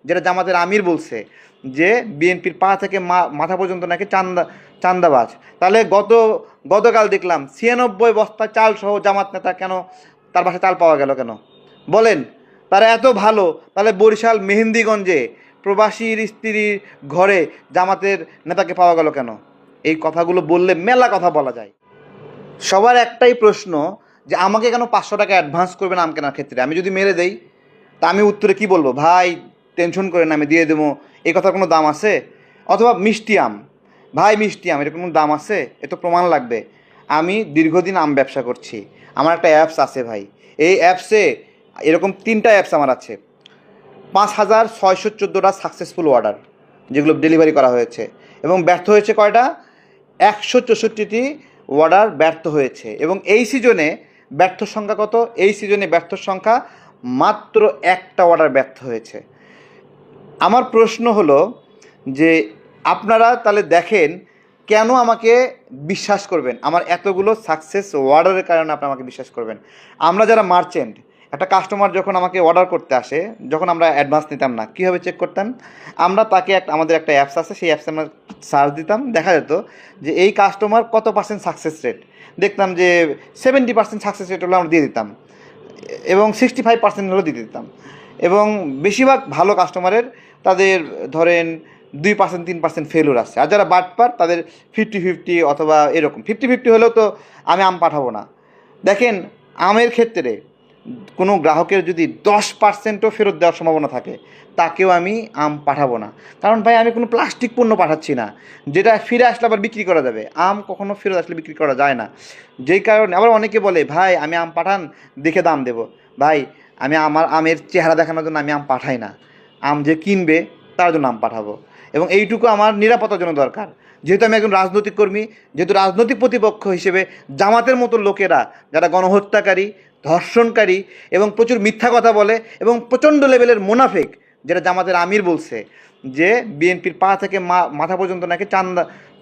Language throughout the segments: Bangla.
যেটা জামাতের আমির বলছে যে বিএনপির পা থেকে মাথা পর্যন্ত নাকি চান্দাবাজ। তাহলে গতকাল দেখলাম 96 বস্তা চাল সহ জামাত নেতা কেন তার বাসায় চাল পাওয়া গেল কেন বলেন? তারা এত ভালো, তাহলে বরিশাল মেহেন্দিগঞ্জে প্রবাসীর স্ত্রীর ঘরে জামাতের নেতাকে পাওয়া গেল কেন? এই কথাগুলো বললে মেলা কথা বলা যায়। সবার একটাই প্রশ্ন যে আমাকে কেন 500 টাকা অ্যাডভান্স করবেন আম কেনার ক্ষেত্রে? আমি যদি মেরে দেই তা আমি উত্তরে কি বলবো? ভাই টেনশন করেন আমি দিয়ে দেবো, এই কথার কোনো দাম আছে? অথবা মিষ্টি আম, ভাই মিষ্টি আম, এটা কোনো দাম আছে? এ তো প্রমাণ লাগবে। আমি দীর্ঘদিন আম ব্যবসা করছি, আমার একটা অ্যাপস আছে ভাই। এই অ্যাপসে এরকম 3টা অ্যাপস আমার আছে, 5614টা সাকসেসফুল অর্ডার যেগুলো ডেলিভারি করা হয়েছে, এবং ব্যর্থ হয়েছে কয়টা? 164টি অর্ডার ব্যর্থ হয়েছে। এবং এই সিজনে ব্যর্থ সংখ্যা কত? এই সিজনে ব্যর্থ সংখ্যা মাত্র একটা অর্ডার ব্যর্থ হয়েছে। আমার প্রশ্ন হলো যে আপনারা তাহলে দেখেন কেন আমাকে বিশ্বাস করবেন? আমার এতগুলো সাকসেস অর্ডারের কারণে আপনারা আমাকে বিশ্বাস করবেন। আমরা যারা মার্চেন্ট, একটা কাস্টমার যখন আমাকে অর্ডার করতে আসে, যখন আমরা অ্যাডভান্স নিতাম না, কীভাবে চেক করতাম? আমরা তাকে আমাদের একটা অ্যাপস আছে, সেই অ্যাপসে আমরা সার্চ দিতাম, দেখা যেত যে এই কাস্টমার কত পার্সেন্ট সাকসেস রেট। দেখতাম যে 70% সাকসেস রেট হলো আমরা দিয়ে দিতাম, এবং 65% হলেও দিয়ে দিতাম। এবং বেশিরভাগ ভালো কাস্টমারের তাদের ধরেন 2% 3% ফেলুর আসছে। আর যারা বাটপার তাদের 50-50 অথবা এরকম 50-50 হলেও তো আমি আম পাঠাবো না। দেখেন, আমের ক্ষেত্রে কোনো গ্রাহকের যদি 10%ও ফেরত দেওয়ার সম্ভাবনা থাকে, তাকেও আমি আম পাঠাবো না। কারণ ভাই আমি কোনো প্লাস্টিক পণ্য পাঠাচ্ছি না যেটা ফিরে আসলে আবার বিক্রি করা যাবে। আম কখনো ফেরত আসলে বিক্রি করা যায় না। যেই কারণে আবার অনেকে বলে ভাই আমি আম পাঠান, দেখে দাম দেবো। ভাই আমি আমার আমের চেহারা দেখানোর জন্য আমি আম পাঠাই না, আম যে কিনবে তার জন্য আম পাঠাবো। এবং এইটুকু আমার নিরাপত্তার জন্য দরকার। যেহেতু আমি একজন রাজনৈতিক কর্মী, যেহেতু রাজনৈতিক প্রতিপক্ষ হিসেবে জামাতের মতো লোকেরা যারা গণহত্যাকারী, ধর্ষণকারী এবং প্রচুর মিথ্যা কথা বলে এবং প্রচণ্ড লেভেলের মুনাফিক, যেটা জামাতের আমির বলছে যে বিএনপির পা থেকে মাথা পর্যন্ত নাকি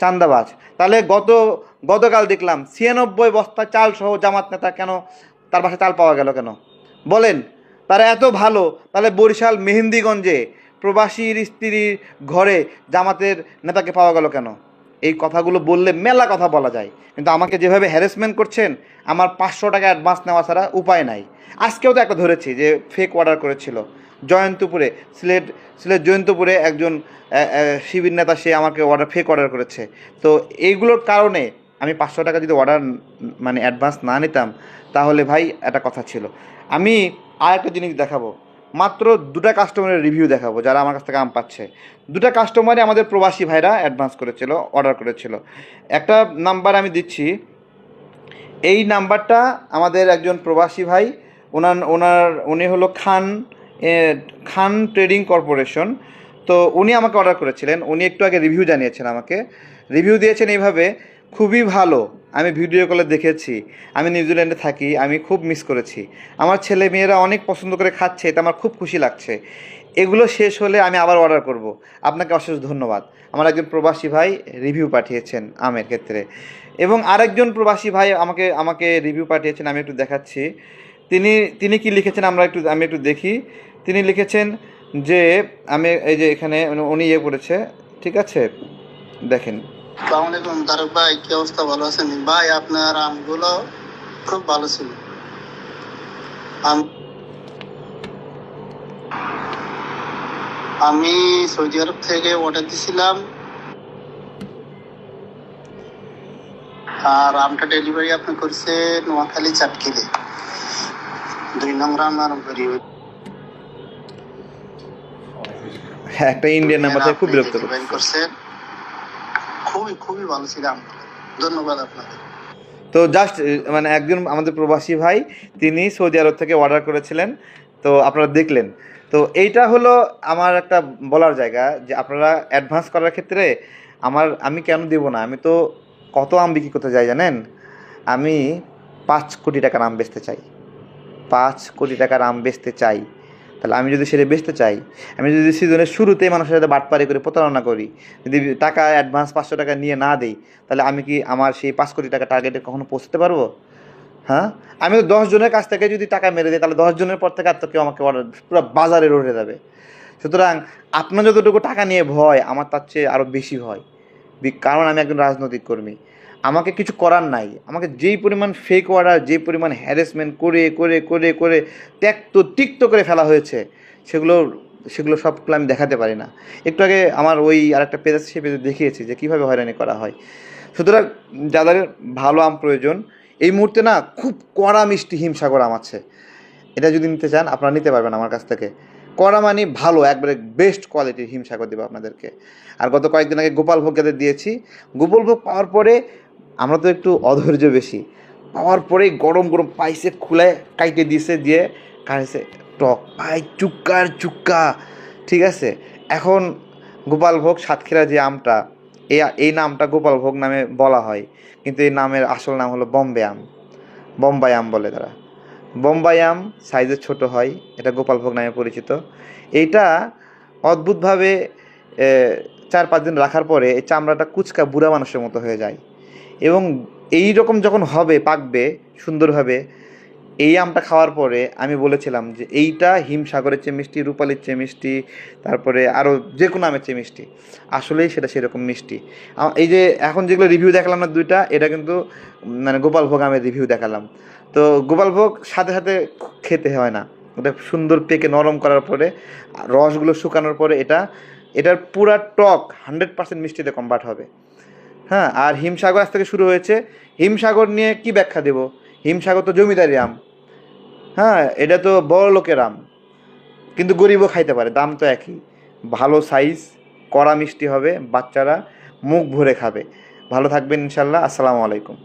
চান্দাবাজ। তাহলে গতকাল দেখলাম 96 বস্তা চাল সহ জামাত নেতা কেন তার বাসায় চাল পাওয়া গেল কেন বলেন? তারা এত ভালো, তাহলে বরিশাল মেহেন্দিগঞ্জে প্রবাসীর স্ত্রীর ঘরে জামাতের নেতাকে পাওয়া গেল কেন? এই কথাগুলো বললে মেলা কথা বলা যায়। কিন্তু আমাকে যেভাবে হ্যারাসমেন্ট করছেন, আমার 500 টাকা অ্যাডভান্স নেওয়া ছাড়া উপায় নাই। আজকেও তো একটা ধরেছি যে ফেক অর্ডার করেছিল জয়ন্তপুরে, সিলেট জয়ন্তপুরে একজন শিবির নেতা, সে আমাকে ফেক অর্ডার করেছে। তো এইগুলোর কারণে আমি 500 টাকা যদি অর্ডার মানে অ্যাডভান্স না নিতাম, তাহলে ভাই একটা কথা ছিল। আমি আর একটা জিনিস দেখাবো, মাত্র 2টা কাস্টমারের রিভিউ দেখাবো যারা আমার কাছ থেকে আম পাচ্ছে। 2টা কাস্টমারই আমাদের প্রবাসী ভাইরা অ্যাডভান্স করেছিল, অর্ডার করেছিল। একটা নাম্বার আমি দিচ্ছি, এই নাম্বারটা আমাদের একজন প্রবাসী ভাই, উনি হলো খান ট্রেডিং কর্পোরেশন। তো উনি আমাকে অর্ডার করেছিলেন, উনি একটু আগে রিভিউ জানিয়েছেন আমাকে। রিভিউ দিয়েছেন এইভাবে: খুবই ভালো, আমি ভিডিও কলে দেখেছি, আমি নিউজিল্যান্ডে থাকি, আমি খুব মিস করেছি, আমার ছেলে মেয়েরা অনেক পছন্দ করে খাচ্ছে, এটা আমার খুব খুশি লাগছে, এগুলো শেষ হলে আমি আবার অর্ডার করব। আপনাকে অশেষ ধন্যবাদ। আমার একজন প্রবাসী ভাই রিভিউ পাঠিয়েছেন আমের ক্ষেত্রে। এবং আরেকজন প্রবাসী ভাই আমাকে রিভিউ পাঠিয়েছেন, আমি একটু দেখাচ্ছি। তিনি কি লিখেছেন আমি একটু দেখি। তিনি লিখেছেন যে আমি এই যে এখানে উনি করেছে, ঠিক আছে, দেখেন। আসসালামু আলাইকুম তারক ভাই, কি অবস্থা? ভালো আছেন ভাই? আপনার আমগুলো খুব ভালো ছিল। আমি সৌদি আরব থেকে অর্ডার দিছিলাম, আর আমটা ডেলিভারি আপনি করছে নোয়াখালী চাটকিলে 2 নং রান্নার। হ্যাঁ, একটা ইন্ডিয়ান নাম্বার থেকে খুব বিরক্ত করছে, খুবই খুবই ভালো ছিল আমগুলো। ধন্যবাদ আপনাকে। তো জাস্ট মানে একজন আমাদের প্রবাসী ভাই, তিনি সৌদি আরব থেকে অর্ডার করেছিলেন, তো আপনারা দেখলেন। তো এইটা হলো আমার একটা বলার জায়গা যে আপনারা অ্যাডভান্স করার ক্ষেত্রে আমি কেন দেবো না? আমি তো কত আম বিক্রি করতে যাই জানেন? আমি 5 কোটি টাকার আম বেচতে চাই, 5 কোটি টাকার আম বেচতে চাই। তাহলে আমি যদি সেটা বেচতে চাই, আমি যদি সিজনের শুরুতেই মানুষের সাথে বাটপারি করে প্রতারণা করি, যদি টাকা অ্যাডভান্স 500 টাকা নিয়ে না দিই, তাহলে আমি কি আমার সেই 5 কোটি টাকা টার্গেটে কখনো পৌঁছতে পারবো? হ্যাঁ, আমি তো 10 জনের কাছ থেকে যদি টাকা মেরে দিই, তাহলে 10 জনের পর থেকে আর তো কেউ আমাকে অর্ডার, পুরো বাজারে রটে যাবে। সুতরাং আপনার যতটুকু টাকা নিয়ে ভয়, আমার তার চেয়ে আরও বেশি ভয়। কারণ আমি একজন রাজনৈতিক কর্মী, আমাকে কিছু করার নাই। আমাকে যেই পরিমাণ ফেক অর্ডার, যেই পরিমাণ হ্যারাসমেন্ট করে করে করে করে তিক্ত করে ফেলা হয়েছে, সেগুলো সেগুলো সবগুলো আমি দেখাতে পারি না। একটু আগে আমার ওই আরেকটা পেজ আছে, সেই পেজে দেখিয়েছি যে কীভাবে হয়রানি করা হয়। সুতরাং যাদের ভালো আম প্রয়োজন, এই মুহূর্তে না খুব কড়া মিষ্টি হিমসাগর আম আছে। এটা যদি নিতে চান আপনারা নিতে পারবেন আমার কাছ থেকে। কড়া মানে ভালো, একবারে বেস্ট কোয়ালিটির হিমসাগর দেবো আপনাদেরকে। আর গত কয়েকদিন আগে গোপালভোগ যাদের দিয়েছি, গোপালভোগ পাওয়ার পরে আমরা তো একটু অধৈর্য বেশি, পাওয়ার পরে গরম গরম পাইছে, খুলে কাইটে দিয়েছে, দিয়ে খাইছে, টক পাই চুক্কার চুক্কা। ঠিক আছে, এখন গোপালভোগ সাতক্ষীরা যে আমটা, এই নামটা গোপালভোগ নামে বলা হয়, কিন্তু এই নামের আসল নাম হলো বোম্বাই আম বলে তারা। বোম্বাই আম সাইজে ছোট হয়, এটা গোপালভোগ নামে পরিচিত। এইটা অদ্ভুতভাবে 4-5 দিন রাখার পরে এই চামড়াটা কুচকা বুড়া মানুষের মতো হয়ে যায়, এবং এই রকম যখন হবে, পাকবে সুন্দরভাবে, এই আমটা খাওয়ার পরে আমি বলেছিলাম যে এইটা হিমসাগরের চেয়ে মিষ্টি, রূপালির চেয়ে মিষ্টি, তারপরে আরও যে কোনো আমের চেয়ে মিষ্টি। আসলেই সেটা সেরকম মিষ্টি। এই যে এখন যেগুলো রিভিউ দেখালাম না দুইটা, এটা কিন্তু মানে গোপালভোগ আমের রিভিউ দেখালাম। তো গোপালভোগ সাথে সাথে খেতে হয় না, ওটা সুন্দর পেকে নরম করার পরে, রসগুলো শুকানোর পরে এটার পুরা টক 100% মিষ্টিতে কনভার্ট হবে। হ্যাঁ, আর হিমসাগর আজ থেকে শুরু হয়েছে। হিমসাগর নিয়ে কি ব্যাখ্যা দেব? হিমসাগর তো জমিদারি আম। হ্যাঁ, এটা তো বড় লোকের আম, কিন্তু গরিবও খাইতে পারে, দাম তো একই। ভালো সাইজ, কড়া মিষ্টি হবে, বাচ্চারা মুখ ভরে খাবে। ভালো থাকবেন ইনশাল্লাহ। আসসালামু আলাইকুম।